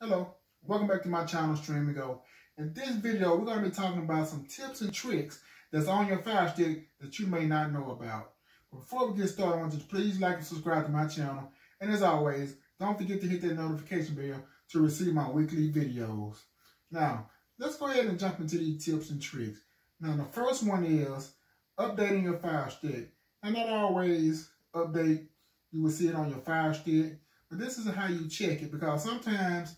Hello, welcome back to my channel, Stream and Go. In this video, we're going to be talking about some tips and tricks that's on your Firestick that you may not know about. But before we get started, I want you to please like and subscribe to my channel. And as always, don't forget to hit that notification bell to receive my weekly videos. Now, let's go ahead and jump into these tips and tricks. Now, the first one is updating your Firestick. And not always update, you will see it on your Firestick. But this is how you check it, because sometimes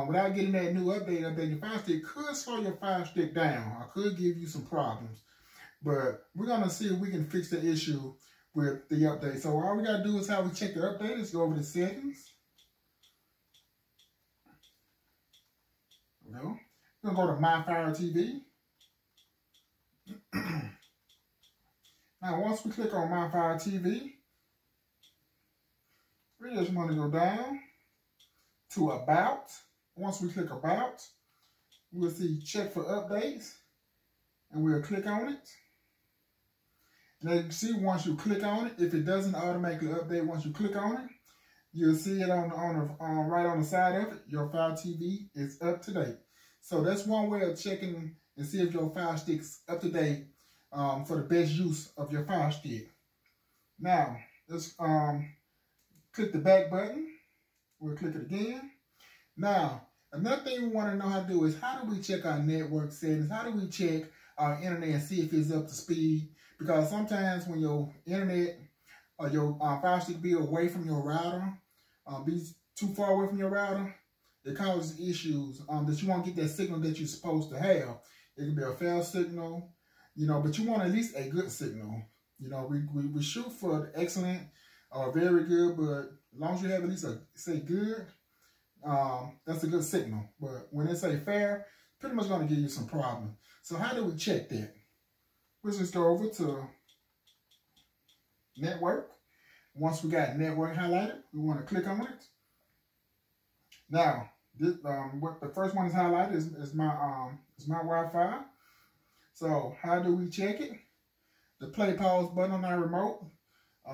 without getting that new update your Firestick could slow your Firestick down or could give you some problems. But we're going to see if we can fix the issue with the update. So all we got to do is how we check the update is go over to settings. There we go. We're going to go to My Fire TV. Now once we click on My Fire TV, we just want to go down to About. Once we click About, we'll see Check for Updates, and we'll click on it. And as you can see, once you click on it, if it doesn't automatically update once you click on it, you'll see it on right on the side of it. Your Fire TV is up to date. So that's one way of checking and see if your Firestick's up to date for the best use of your Firestick. Now, let's click the back button. We'll click it again. Now, another thing we want to know how to do is how do we check our network settings? How do we check our internet and see if it's up to speed? Because sometimes when your internet or your Firestick be away from your router, be too far away from your router, it causes issues that you won't get that signal that you're supposed to have. It can be a failed signal, but you want at least a good signal. We shoot for excellent or very good, but as long as you have at least say good, that's a good signal. But when they say fair, pretty much going to give you some problem. So how do we check that? We'll just go over to Network. Once we got Network highlighted, we want to click on it. Now, this, what the first one is highlighted is my Wi-Fi. So how do we check it? The play pause button on our remote.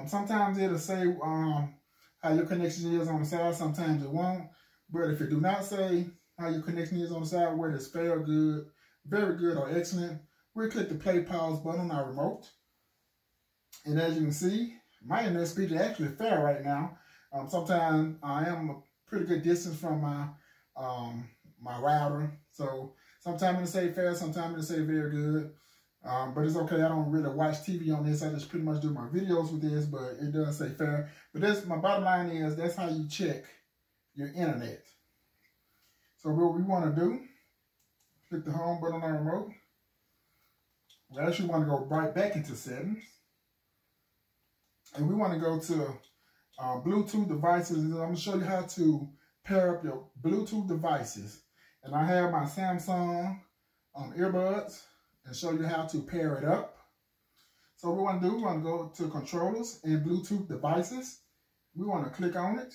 Sometimes it'll say how your connection is on the side. Sometimes it won't. But if it do not say how your connection is on the side, whether it's fair, good, very good, or excellent, we'll click the play pause button on our remote. And as you can see, my internet speed is actually fair right now. Sometimes I am a pretty good distance from my my router. So sometimes it'll say fair, sometimes it'll say very good. But it's okay. I don't really watch TV on this. I just pretty much do my videos with this, but it does say fair. But that's my bottom line is that's how you check your internet. So what we want to do, click the home button on our remote. We actually want to go right back into settings. And we want to go to Bluetooth devices. And I'm going to show you how to pair up your Bluetooth devices. And I have my Samsung earbuds and show you how to pair it up. So what we want to do, we want to go to controllers and Bluetooth devices. We want to click on it.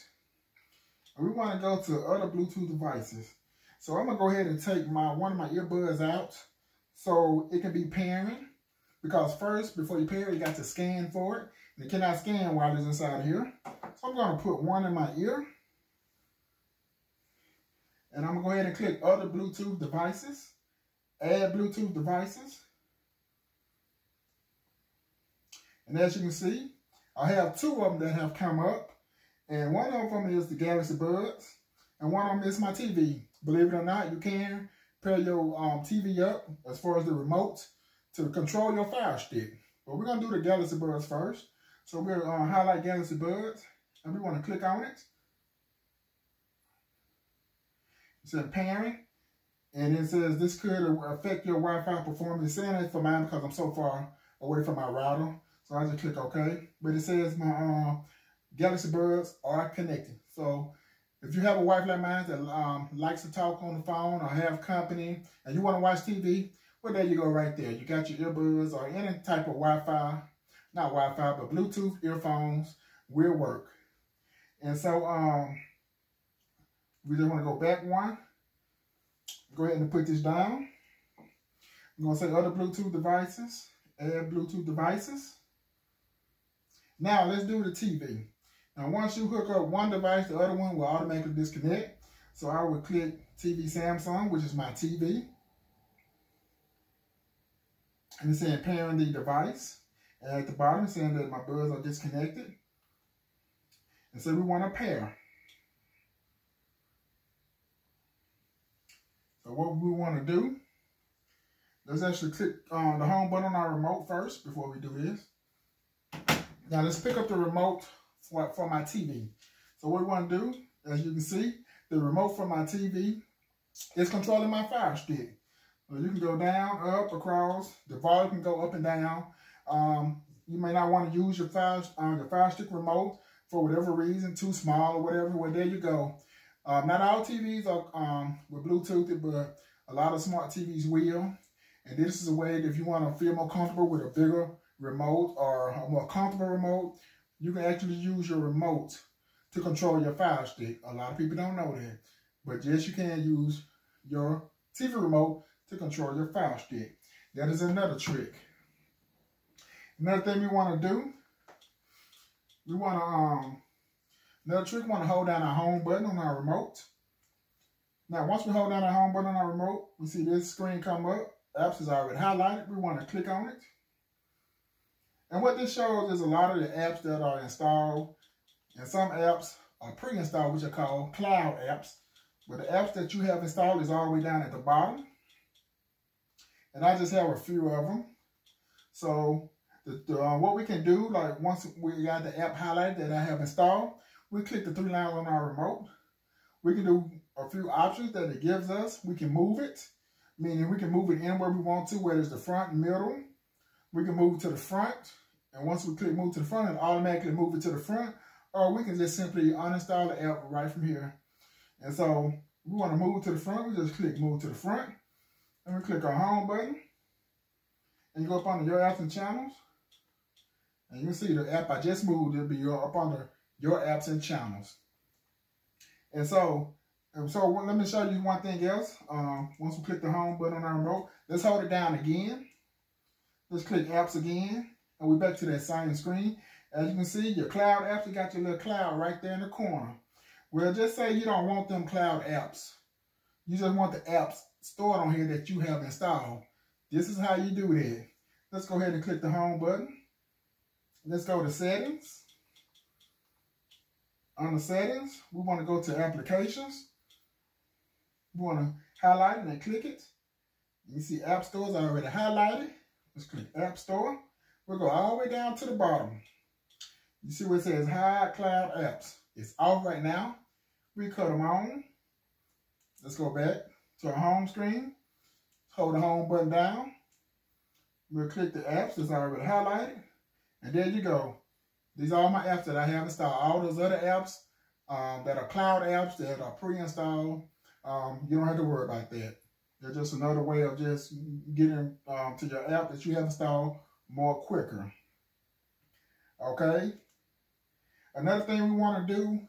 And we want to go to other Bluetooth devices. So I'm going to go ahead and take one of my earbuds out so it can be pairing. Because first, before you pair it, you got to scan for it. And it cannot scan while it's inside here. So I'm going to put one in my ear. And I'm going to go ahead and click other Bluetooth devices. Add Bluetooth devices. And as you can see, I have two of them that have come up. And one of them is the Galaxy Buds. And one of them is my TV. Believe it or not, you can pair your TV up as far as the remote to control your Firestick. But we're going to do the Galaxy Buds first. So we'll highlight Galaxy Buds. And we want to click on it. It says pairing. And it says this could affect your Wi-Fi performance. It's saying it for mine because I'm so far away from my router. So I just click OK. But it says my Galaxy Buds are connected. So if you have a wife like mine that likes to talk on the phone or have company and you want to watch TV, well, there you go right there. You got your earbuds or any type of Wi-Fi, not Wi-Fi, but Bluetooth earphones will work. And so we just want to go back one. Go ahead and put this down. I'm going to say other Bluetooth devices. Add Bluetooth devices. Now let's do the TV. Now once you hook up one device, the other one will automatically disconnect. So I would click TV Samsung, which is my TV. And it's saying pairing the device. And at the bottom, it's saying that my buds are disconnected. And so we want to pair. So what we want to do, let's actually click on the home button on our remote first before we do this. Now let's pick up the remote for my TV. So what we want to do, as you can see, the remote for my TV is controlling my Fire Stick. So you can go down, up, across. The volume can go up and down. You may not want to use your Fire Stick remote for whatever reason, too small or whatever. Well, there you go. Not all TVs are with Bluetooth, but a lot of smart TVs will. And this is a way that if you want to feel more comfortable with a bigger remote or a more comfortable remote, you can actually use your remote to control your Fire Stick. A lot of people don't know that. But yes, you can use your TV remote to control your Fire Stick. That is another trick. Another thing we want to do, another trick, we want to hold down our home button on our remote. Now, once we hold down our home button on our remote, we see this screen come up. Apps is already highlighted. We want to click on it. And what this shows is a lot of the apps that are installed. And some apps are pre-installed, which are called cloud apps. But the apps that you have installed is all the way down at the bottom. And I just have a few of them. So what we can do, like once we got the app highlighted that I have installed, we click the 3 lines on our remote. We can do a few options that it gives us. We can move it, meaning we can move it anywhere we want to, whether it's the front and middle. We can move it to the front. And once we click move to the front, it automatically move it to the front. Or we can just simply uninstall the app right from here. And so we want to move to the front. We just click move to the front. And we click our home button. And you go up under your apps and channels. And you can see the app I just moved. It'll be up under your apps and channels. And so let me show you one thing else. Once we click the home button on our remote, let's hold it down again. Let's click apps again. And we're back to that same screen. As you can see, your cloud apps, you got your little cloud right there in the corner. Well, just say you don't want them cloud apps. You just want the apps stored on here that you have installed. This is how you do that. Let's go ahead and click the home button. Let's go to settings. On the settings, we want to go to applications. We want to highlight it and click it. You see app stores already highlighted. Let's click app store. We'll go all the way down to the bottom. You see where it says hide cloud apps. It's off right now. We cut them on. Let's go back to our home screen. Hold the home button down. We'll click the apps that's already highlighted. And there you go. These are all my apps that I have installed. All those other apps that are cloud apps that are pre-installed, you don't have to worry about that. They're just another way of just getting to your app that you have installed more quicker. Okay? Another thing we want to do,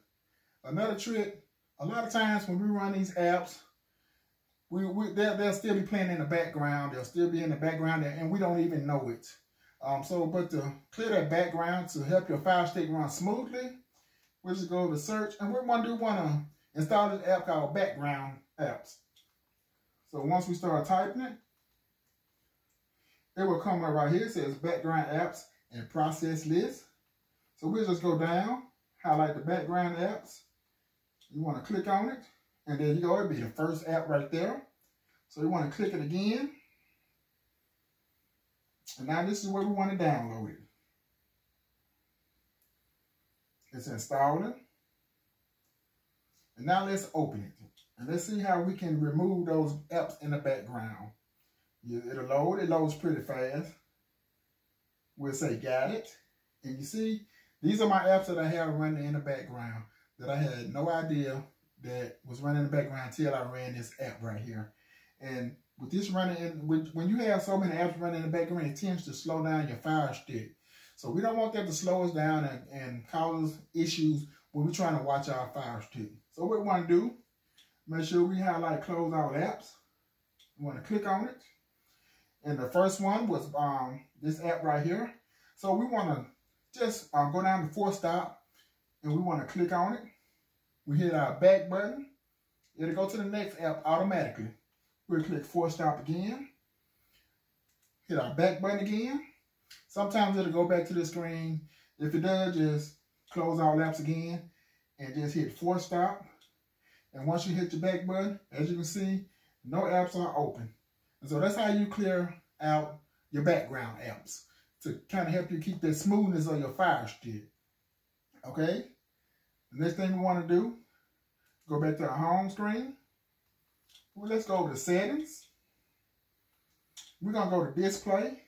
another trick, a lot of times when we run these apps, they'll still be playing in the background. They'll still be in the background and we don't even know it. But to clear that background to help your Fire Stick run smoothly, we'll just go to search. And we want to install this app called background apps. So once we start typing it, it will come up right here. It says background apps and process list. So we'll just go down, highlight the background apps. You want to click on it. And there you go. It'll be the first app right there. So you want to click it again. And now this is where we want to download it. It's installing. And now let's open it. And let's see how we can remove those apps in the background. It'll load. It loads pretty fast. We'll say got it. And you see, these are my apps that I have running in the background that I had no idea that was running in the background until I ran this app right here. And with this running in, when you have so many apps running in the background, it tends to slow down your Fire Stick. So we don't want that to slow us down and cause issues when we're trying to watch our Fire Stick. So what we want to do, make sure we highlight close all apps. We want to click on it. And the first one was this app right here. So we want to just go down to force stop and we want to click on it. We hit our back button. it'll go to the next app automatically. We'll click Force Stop again. Hit our back button again. Sometimes it'll go back to the screen. If it does, just close all apps again and just hit Force Stop. And once you hit your back button, as you can see, no apps are open. And so that's how you clear out your background apps to kind of help you keep that smoothness of your Firestick. Okay? The next thing we want to do, go back to our home screen. Well, let's go over to settings. We're going to go to display.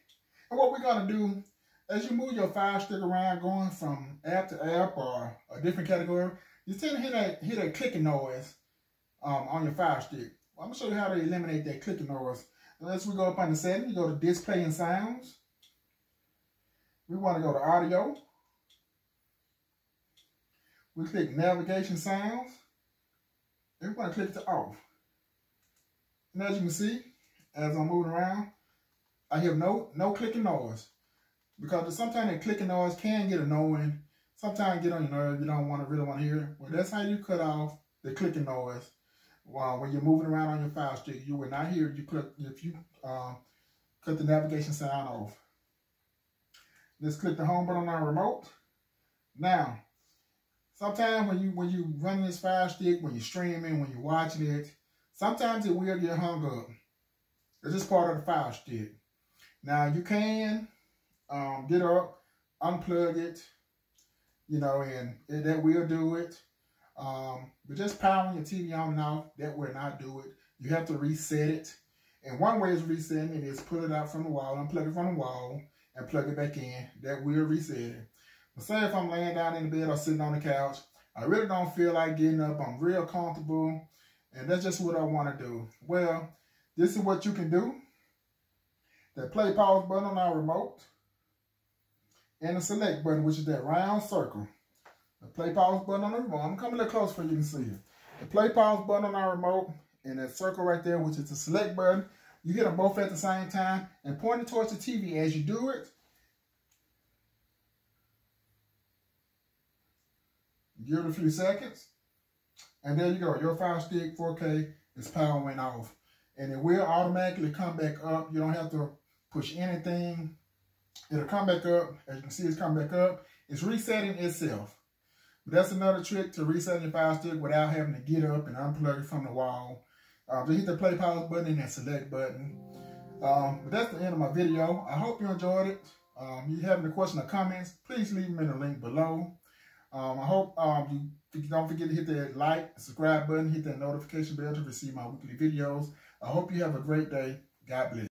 And what we're going to do, as you move your Firestick around, going from app to app or a different category, you tend to hear that clicking noise on your Firestick. I'm going to show you how to eliminate that clicking noise. Unless we go up on the settings, you go to display and sounds. We want to go to audio. We click navigation sounds. And we want to click to off. And as you can see, as I'm moving around, I hear no clicking noise. Because sometimes that clicking noise can get annoying. Sometimes get on your nerves. You don't really want to hear it. Well, that's how you cut off the clicking noise. When you're moving around on your Firestick, you will not hear it if you cut the navigation sound off. Let's click the home button on our remote. Now, sometimes when you run this Firestick, when you're streaming, when you're watching it, sometimes it will get hung up. It's just part of the Firestick. Now you can get up, unplug it, you know, and that will do it. But just powering your TV on and off, that will not do it. You have to reset it. And one way is resetting it is pull it out from the wall, unplug it from the wall, and plug it back in. That will reset it. But say if I'm laying down in the bed or sitting on the couch, I really don't feel like getting up. I'm real comfortable, and that's just what I want to do. Well, this is what you can do. The play pause button on our remote, and the select button, which is that round circle. The play pause button on the remote. I'm coming a little close for you can see it. The play pause button on our remote and that circle right there, which is the select button. You hit them both at the same time and point it towards the TV. As you do it, give it a few seconds. And there you go. Your Firestick 4K is powering off. And it will automatically come back up. You don't have to push anything. It'll come back up. As you can see, it's come back up. It's resetting itself. But that's another trick to resetting your Firestick without having to get up and unplug it from the wall. Just hit the play pause button and that select button. But that's the end of my video. I hope you enjoyed it. If you have any questions or comments, please leave them in the link below. I hope you don't forget to hit that like, subscribe button, hit that notification bell to receive my weekly videos. I hope you have a great day. God bless.